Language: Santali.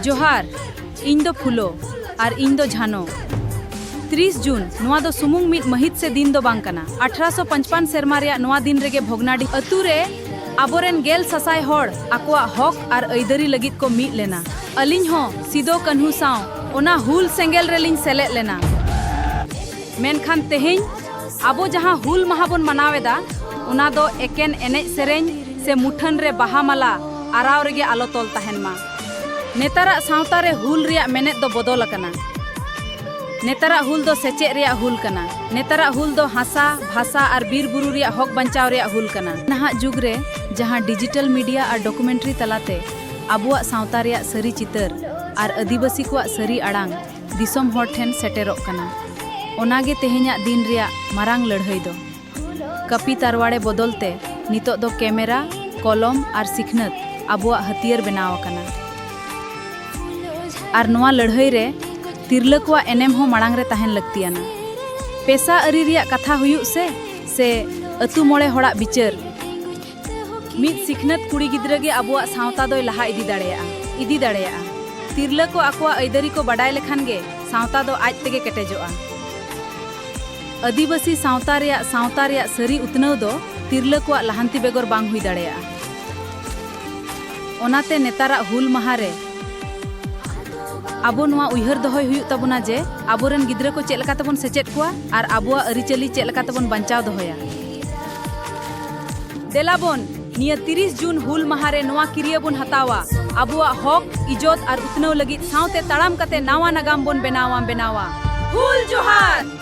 जोहार इन दो फुलो और इन दो झानो 30 जून नवा दो सुमुंग मिट महित से दिन दो बांग कना 1855 सेरमा रिया नवा दिन रेगे भोगनाडी अतु रे आबोरेन गेल ससाय होड़ आकुआ हक और ऐदरी लगित को मिट लेना अलिंग हो सिदो कन्हू साव ओना हुल सेंगेल रेलिंग सेलेट लेना मेनखान तेहें आबो जहां हुल महा बोन मनावेदा ओना दो एकेन एनेज सेरेंज से मुठन रे बाहा माला आराव रेगे आलो तोल तहन मा नेतारा सावता रे हुल रिया मेनेत दो बदल कना नेतारा हुल दो सेचे रिया हुल कना नेतारा हुल दो हासा भाषा और बीर बुरु रिया हक बंचाव रिया हुल कना नहा जुग रे जहां डिजिटल मीडिया और डॉक्यूमेंट्री तलाते आबुआ सावता रिया सरी चितर और आदिवासी को सरी आड़ांग दिसोम होड़ ठेन सेटेरोक कना ओनागे तेहेन्या दिन रिया मारांग लड़ाई दो कपी तारवाड़े बदलते नितो दो कैमरा कलम और सिखनत आबुआ हथियार बनाव कना और नवा लड़ाई रे तिरला को एनेम हो मांग रे तहन लगतियाना पेशा अरी रिया कथा हुयु से अतु मोड़े होड़ा बिचार मिद सिखनत कुड़ी गिद्रा गे आबुआ सावता दोय लहा इदी दाड़ेया तिरला को आकुआ ऐदरी को बडाय लेखान गे सावता दो आज तेगे केटेजोआ आदिवासी सावता रिया सरी उतनव दो तिरला को लहांती बेगर बांग हुई दाड़ेया ओनाते नेतारा हुल महारे आबो नवा उयहर दहोय हुयु तबना जे आबोरेन गिद्रा को चेलका तबन सेचेत कुआ और आबुआ अरिचली चेलका तबन बंचाव दहोया देलाबोन निया 30 जून हुल महारे नवा किरिया बोन हतावा आबुआ हक इज्जत और उतनव लगी सावते तड़ाम कते नावा नगाम बोन बेनावा हुल जोहार।